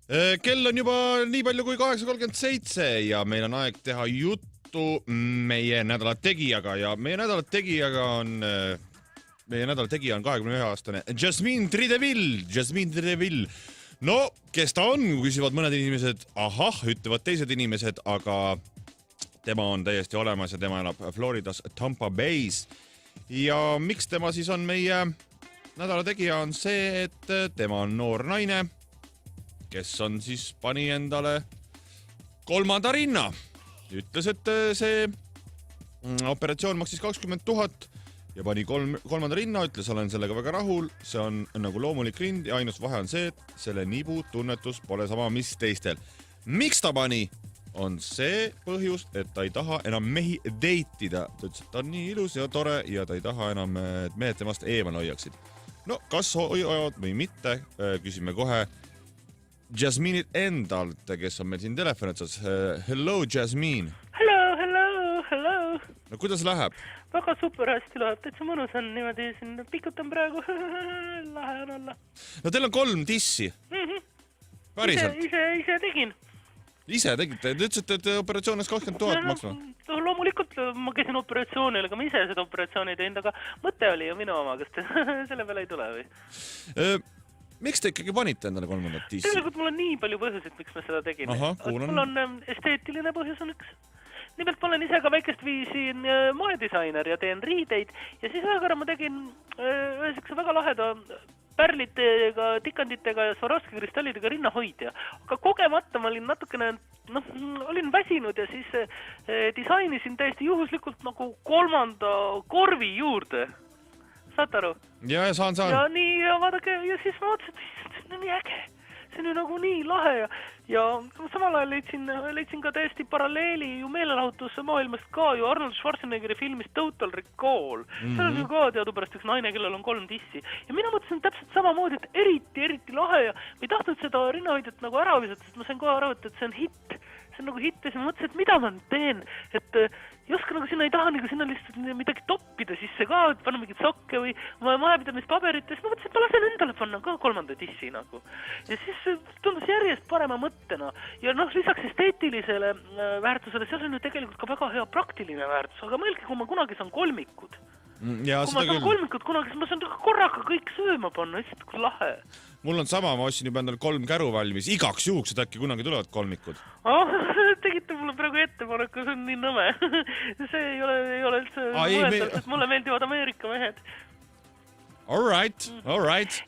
Kell on juba nii palju kui 8:37 ja meil on aeg teha juttu meie nädala tegijaga ja meie nädala tegija on 21-aastane Jasmine Trideville. No, kes ta on, küsivad mõned inimesed, ütlevad teised inimesed, aga tema on täiesti olemas ja tema elab Floridas Tampa Bay's. Ja miks tema siis on meie nädala tegija on see, et tema on noor naine, kes on siis pani endale 3. rinna. Ütles, et see operatsioon maksis 20 000 ja pani 3. rinna, ütles, olen sellega väga rahul. See on nagu loomulik rind ja ainus vahe on see, et selle nibu tunnetus pole sama, mis teistel. Miks ta pani? On see põhjus, et ta ei taha enam mehi deitida. Ta ütles, et ta on nii ilus ja tore ja ta ei taha enam, et mehed temast eemal hoiaksid. No, kas hoiavad või mitte, küsime kohe Jasmine'it endalt, kes on meil siin telefoni otsas. Hello, Jasmine. Hello. No kuidas läheb? Väga super hästi läheb, täitsa mõnus on niimoodi siin, pikutan praegu, lahe on olla. No teil on 3 tissi. Päriselt? Ise tegin. Ise tegite? Te ütlesite, et operatsioon on 20 000 maksma. No, loomulikult ma käisin operatsioonil, aga ma ise seda operatsiooni teinud, aga mõte oli ju minu oma, kas te selle peale ei tule või? Miks te ikkagi panite endale 3. tissi? Tegelikult mul on nii palju põhjuseid, miks ma seda tegin. Mul on esteetiline põhjus on üks. Nimelt ma olen ise ka väikest viisi moedisainer ja teen riideid ja siis ühekorra ma tegin üheseks väga laheda pärlitega, tikanditega ja Swarovski kristallidega rinnahoidja. Aga kogemata ma olin natukene, olin väsinud ja siis disainisin täiesti juhuslikult nagu 3. korvi juurde. Saad aru? Ja, saan. Ja nii, ja vaadake, ja siis ma mõtlesin, et see on nii äge. See on ju nagu nii lahe ja samal ajal leidsin ka täiesti paralleeli ju meelelahutusse maailmast ka ju Arnold Schwarzeneggeri filmist Total Recall. See on ju ka teadupärast üks naine, kellel on 3 tissi. Ja mina mõtlesin täpselt samamoodi, et eriti lahe ja ma ei tahtnud seda rinnahoidjat nagu ära visata, sest ma sain kohe aru, et see on hitt. See on nagu hitt ja siis ma mõtlesin, et mida ma teen, et Joska nagu sinna ei taha nagu sinna lihtsalt midagi toppida sisse ka, et panna mingit sokke või majapidamispaberit ja siis ma mõtlesin, et ma lasen endale panna ka 3. tissi nagu. Ja siis tundus järjest parema mõttena ja lisaks esteetilisele väärtusele, seal on ju tegelikult ka väga hea praktiline väärtus, aga mõelge, kui ma kunagi saan kolmikud. Ja, kui ma saan kolmikud kunagi, siis ma saan korraga kõik sööma panna, lihtsalt kui lahe. Mul on sama, ma ostsin juba endale 3 käru valmis, igaks juhuks, et äkki kunagi tulevad kolmikud. Tegite mulle praegu ettepaneku, see on nii nõme. See ei ole üldse mõeldav, sest mulle meeldivad Ameerika mehed. All right.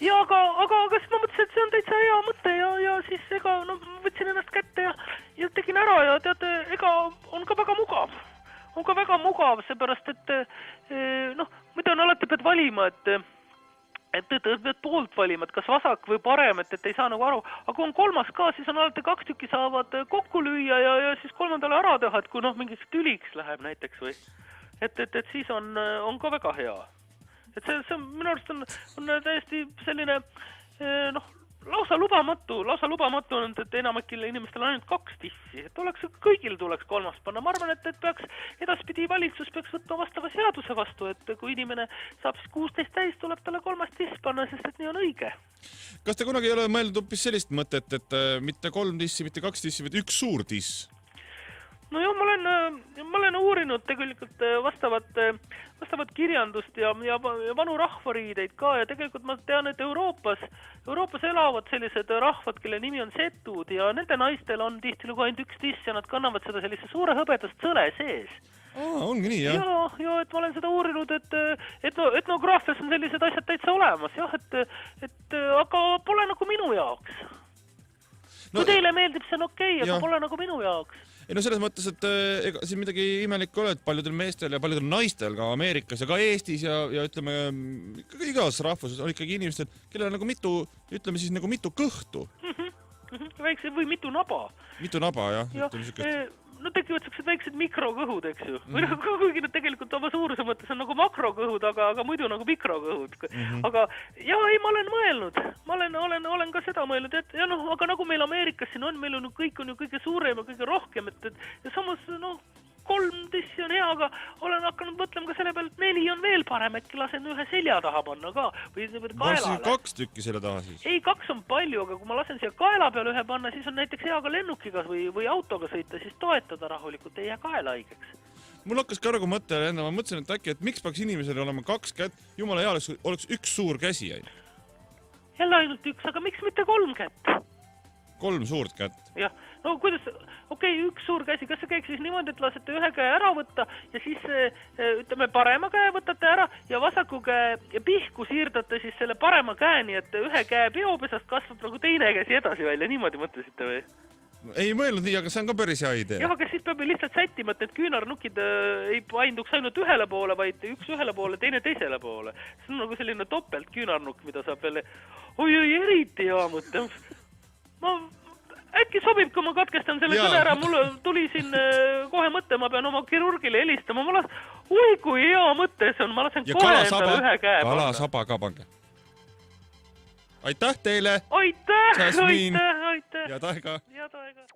Ja, aga siis ma mõtlesin, et see on täitsa hea mõte ja siis võtsin ennast kätte ja tegin ära ja teate, on ka väga mugav. On ka väga mugav, seepärast, et muidu on alati pead valima, et pead poolt valima, et kas vasak või parem, et ei saa nagu aru. Aga kui on 3. ka, siis on alati 2 tükki saavad kokku lüüa ja siis 3. ära teha, et kui mingiks tüliks läheb näiteks või. Et siis on ka väga hea. Et see minu arust on täiesti selline, lausa lubamatu on, et enamikil inimestel on ainult 2 tissi, et kõigil tuleks 3. panna. Ma arvan, et peaks edaspidi valitsus peaks võtma vastava seaduse vastu, et kui inimene saab 16 täis, tuleb talle 3. tiss panna, sest et nii on õige. Kas te kunagi ei ole mõeldud hoopis sellist mõtet, et mitte 3 tissi, mitte 2 tissi, vaid 1 suur tiss? No jah, ma olen uurinud tegelikult vastavat kirjandust ja vanu rahvariideid ka ja tegelikult ma tean, et Euroopas elavad sellised rahvad, kelle nimi on setud ja nende naistel on tihtilugu ainult 1 tiss ja nad kannavad seda sellise suure hõbedast sõle sees. Ongi nii, jah? Ja, et ma olen seda uurinud, et etnograafias on sellised asjad täitsa olemas, jah, aga pole nagu minu jaoks. Kui teile meeldib, see on okei, aga pole nagu minu jaoks. Ei no selles mõttes, et ega siin midagi imelikku ole, et paljudel meestel ja paljudel naistel ka Ameerikas ja ka Eestis ja ütleme igas rahvuses on ikkagi inimestel, kellel on nagu mitu kõhtu. Väikse või mitu naba. Mitu naba, jah. No tekivad sellised väiksed mikrokõhud, eks ju. Või kuigi nad tegelikult oma suuruse mõttes on nagu makrokõhud, aga muidu nagu mikrokõhud. Aga ma olen mõelnud. Ma olen ka seda mõelnud, et aga nagu meil Ameerikas siin on, meil on kõik on ju kõige suurem ja kõige rohkem, et samas 3 siis see on hea, aga olen hakanud mõtlema ka selle peale, et 4 on veel parem, äkki lasen ühe selja taha panna ka või kaelale. 2 tükki selle taha siis. Ei, 2 on palju, aga kui ma lasen siia kaela peale ühe panna, siis on näiteks hea ka lennukiga või autoga sõita, siis toetada rahulikult, ei jää kaela haigeks. Mul hakkas ka nagu mõte enne, ma mõtlesin, et äkki, et miks peaks inimesel olema 2 kätt, jumala hea oleks 1 suur käsi. Jälle ainult 1, aga miks mitte 3 kätt? 3 suurt kätt. Jah, no kuidas, okei, 1 suur käsi, kas see käiks siis niimoodi, et lasete ühe käe ära võtta ja siis ütleme parema käe võtate ära ja vasaku käe pihku siirdate siis selle parema käe, nii et ühe käe peopesast kasvab nagu teine käsi edasi välja, niimoodi mõtlesite või? Ei mõelnud nii, aga see on ka päris hea idee. Jah, aga siis peab lihtsalt sättima, et need küünarnukid ei painduks ainult ühele poole, vaid 1 ühele poole, teine teisele poole. See on nagu selline topelt küünarnukk, mida saab veel... Oi, eriti hea mõte. Äkki sobib, kui ma katkestan selle kõne ära. Mul tuli siin kohe mõte, ma pean oma kirurgile helistama. Oi, kui hea mõte see on. Ma lasen kohe endale ühe käe panna. Kalasaba ka pange. Aitäh teile! Aitäh! Jasmin! Aitäh! Head aega! Head aega!